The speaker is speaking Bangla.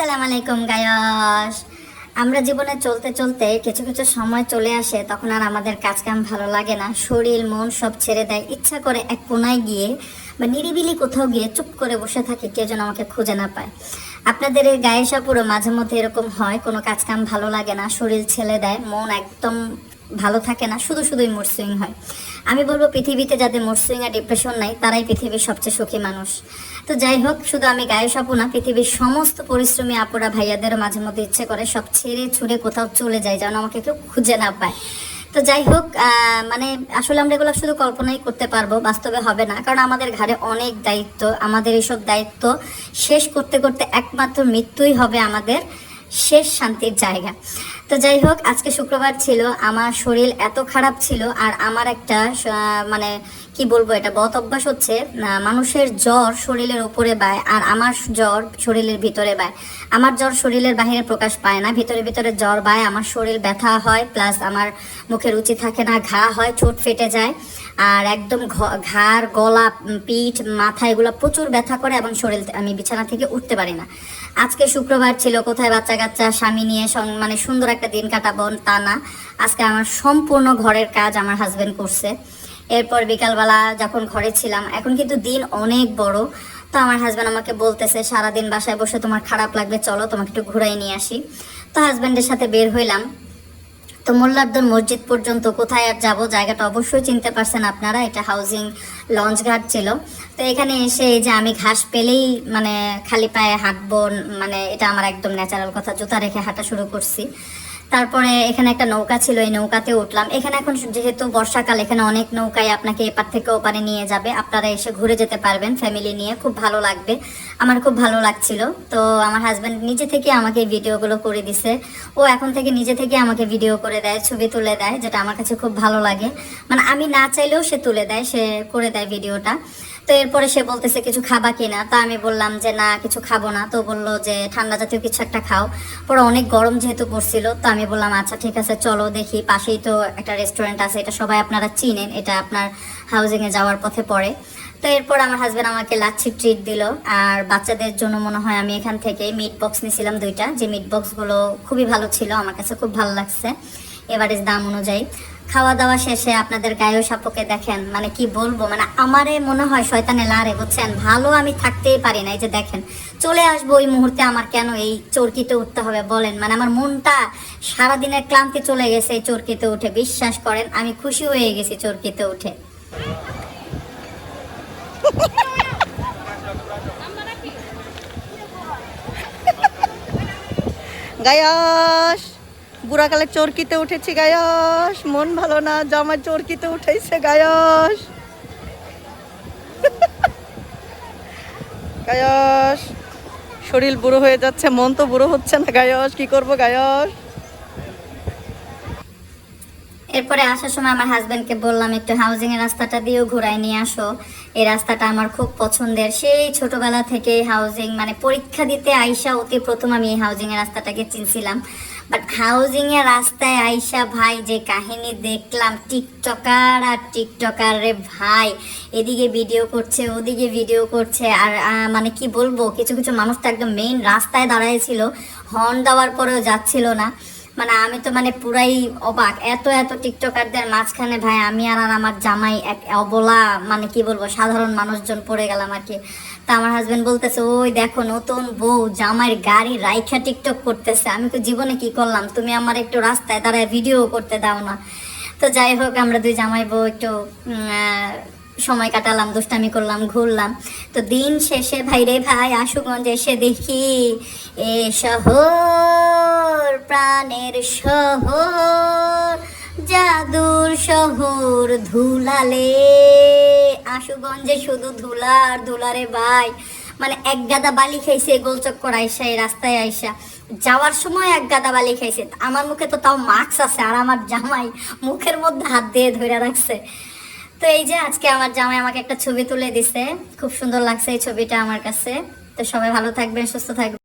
আসসালামু আলাইকুম গায়স। আমরা জীবনে চলতে চলতে কিছু কিছু সময় চলে আসে, তখন আর আমাদের কাজ কাম ভালো লাগে না, শরীর মন সব ছেড়ে দেয়। ইচ্ছা করে এক কোনায় গিয়ে বা নিরিবিলি কোথাও গিয়ে চুপ করে বসে থাকি, কেউ যেন আমাকে খুঁজে না পায়। আপনাদের এই গায়েসা পুরো মাঝে মধ্যে এরকম হয়, কোনো কাজ কাম ভালো লাগে না, শরীর ছেড়ে দেয়, মন একদম ভালো থাকে না, শুধু শুধুই মুড সুইং হয়। আমি বলবো পৃথিবীতে যাদের মুড সুইং আর ডিপ্রেশন নাই তারাই পৃথিবীর সবচেয়ে সুখী মানুষ। তো যাই হোক, শুধু আমি গায়েস আপু না, পৃথিবীর সমস্ত পরিশ্রমী আপুরা ভাইয়াদেরও মাঝে মধ্যে ইচ্ছে করে সব ছেড়ে ছুড়ে কোথাও চলে যায়, যেন আমাকে কেউ খুঁজে না পায়। তো যাই হোক, মানে আসলে আমরা এগুলো শুধু কল্পনাই করতে পারবো, বাস্তবে হবে না, কারণ আমাদের ঘাড়ে অনেক দায়িত্ব। আমাদের এইসব দায়িত্ব শেষ করতে করতে একমাত্র মৃত্যুই হবে আমাদের শেষ শান্তির জায়গা। তো যাই হোক, আজকে শুক্রবার ছিল, আমার শরীর এত খারাপ ছিল, আর আমার একটা মানে কি বলবো, এটা বদ অভ্যাস হচ্ছে, মানুষের জ্বর শরীরের উপরে বায় আর আমার জ্বর শরীরের ভিতরে বায়। আমার জ্বর শরীরের বাহিরে প্রকাশ পায় না, ভিতরে ভিতরে জ্বর বায়, আমার শরীর ব্যথা হয়, প্লাস আমার মুখে রুচি থাকে না, ঘা হয়, ঠোঁট ফেটে যায়, আর একদম ঘাড় গলা পিঠ মাথা এগুলো প্রচুর ব্যথা করে, এবং শরীর আমি বিছানা থেকে উঠতে পারি না। আজকে শুক্রবার ছিল, কোথায় বাচ্চা কাচ্চা স্বামী নিয়ে মানে সুন্দর একটা দিন কাটাবো তা না, আজকে আমার সম্পূর্ণ ঘরের কাজ আমার হাজবেন্ড করছে। এরপর বিকালবেলা যখন ঘরে ছিলাম, এখন কিন্তু দিন অনেক বড়, তো আমার হাজব্যান্ড আমাকে বলতেছে সারাদিন বাসায় বসে তোমার খারাপ লাগবে, চলো তোমাকে একটু ঘুরাই নিয়ে আসি। তো হাজব্যান্ডের সাথে বের হইলাম। তো মোল্লারদন মসজিদ পর্যন্ত, কোথায় আর যাবো, জায়গাটা অবশ্যই চিনতে পারছেন আপনারা, এটা হাউজিং লঞ্চ ঘাট ছিল। তো এখানে এসে এই যে আমি ঘাস পেলেই মানে খালি পায়ে হাঁটবো, মানে এটা আমার একদম ন্যাচারাল কথা, জুতা রেখে হাঁটা শুরু করছি। তারপরে এখানে একটা নৌকা ছিল, এই নৌকাতে উঠলাম। এখানে এখন যেহেতু বর্ষাকাল, এখানে অনেক নৌকায় আপনাকে এপার থেকে ওপারে নিয়ে যাবে, আপনারা এসে ঘুরে যেতে পারবেন ফ্যামিলি নিয়ে, খুব ভালো লাগবে। আমার খুব ভালো লাগছিল। তো আমার হাজব্যান্ড নিজে থেকে আমাকে ভিডিওগুলো করে দিছে, ও এখন থেকে নিজে থেকে আমাকে ভিডিও করে দেয়, ছবি তুলে দেয়, যেটা আমার কাছে খুব ভালো লাগে। মানে আমি না চাইলেও সে তুলে দেয়, সে করে দেয় ভিডিওটা। তো এরপরে সে বলতেছে কিছু খাবা কিনা, তা আমি বললাম যে না, কিছু খাবো না। তো বললো যে ঠান্ডা জাতীয় কিছু একটা খাও। পরে অনেক গরম যেহেতু পড়ছিল, তো আমি বললাম আচ্ছা ঠিক আছে চলো দেখি, পাশেই তো একটা রেস্টুরেন্ট আছে, এটা সবাই আপনারা চিনেন, এটা আপনার হাউজিংয়ে যাওয়ার পথে পড়ে। তো এরপর আমার হাজব্যান্ড আমাকে লাচ্ছি ট্রিট দিল, আর বাচ্চাদের জন্য মনে হয় আমি এখান থেকে মিট বক্স নিয়েছিলাম দুইটা, যে মিট বক্সগুলো খুবই ভালো ছিল, আমার কাছে খুব ভালো লাগছে এভারেজ দাম অনুযায়ী। খাওয়া দাওয়া শেষে আপনাদের গায়েও সাপকে দেখেন, মানে কি বলবো, মানে আমারে মনে হয় শয়তানে লারে, বুঝছেন, ভালো আমি থাকতেই পারি না। এই যে দেখেন, চলে আসবো ওই মুহূর্তে, আমার কেন এই চরকিতে উঠতে হবে বলেন? মানে আমার মনটা সারাদিনের ক্লান্তি চলে গেছে এই চরকিতে উঠে, বিশ্বাস করেন আমি খুশি হয়ে গেছি চরকিতে উঠে। গায়স, বুড়াকালে চরকিতে উঠেছি গায়স, মন ভালো না, জামাই চরকিতে উঠেছে গায়স। গায়স, শরীর বুড়ো হয়ে যাচ্ছে, মন তো বুড়ো হচ্ছে না গায়স, কি করবো গায়স? এরপরে আসার সময় আমার হাজব্যান্ডকে বললাম একটু হাউজিং এর রাস্তাটা দিয়েও ঘুরাই নিয়ে আসো, এই রাস্তাটা আমার খুব পছন্দের, সেই ছোটবেলা থেকে হাউজিং, মানে পরীক্ষা দিতে আইসা অতি প্রথম আমি এই হাউজিং এর রাস্তাটাকে চিনছিলাম। বাট হাউজিং এর রাস্তায় আইসা ভাই যে কাহিনী দেখলাম, টিকটকার আর টিকটকার রে ভাই, এদিকে ভিডিও করছে ওদিকে ভিডিও করছে, আর মানে কি বলবো, কিছু কিছু মানুষ তো একদম মেইন রাস্তায় দাঁড়াইছিল, হর্ন দেওয়ার পরেও যাচ্ছিল না। মানে আমি তো মানে পুরাই অবাক, এত এত টিকটকারদের মাঝখানে ভাই আমি আর আমার জামাই এক অবলা, মানে কি বলবো, সাধারণ মানুষজন পড়ে গেলাম আর কি। তা আমার হাজবেন্ড বলতেছে ওই দেখো নতুন বউ জামাইয়ের গাড়ি রাইখা টিকটক করতেছে। আমি তো জীবনে কি করলাম, তুমি আমার একটু রাস্তায় দাঁড়ায় ভিডিও করতে দাও না? তো যাই হোক, আমরা দুই জামাই বউ একটু সময় কাটালাম, দুষ্টামি করলাম, ঘুরলাম। তো দিন শেষে ভাই রে ভাই, আশুগঞ্জ এসে দেখি এ শহর প্রাণের শহর, জাদুর শহর ধুলালে। আশুগঞ্জে শুধু ধুলার ধুলারে ভাই, মানে এক গাদা বালি খাইছে গোলচক্কর আইসা, এই রাস্তায় আইসা যাওয়ার সময় এক গাদা বালি খাইছে। আমার মুখে তো তাও মাস্ক আছে, আর আমার জামাই মুখের মধ্যে হাত দিয়ে ধরে রাখছে। তো এই যে আজকে আমার জামাই আমাকে একটা ছবি তুলে দিছে, খুব সুন্দর লাগছে এই ছবিটা আমার কাছে। তো সবাই ভালো থাকবেন, সুস্থ থাকবেন।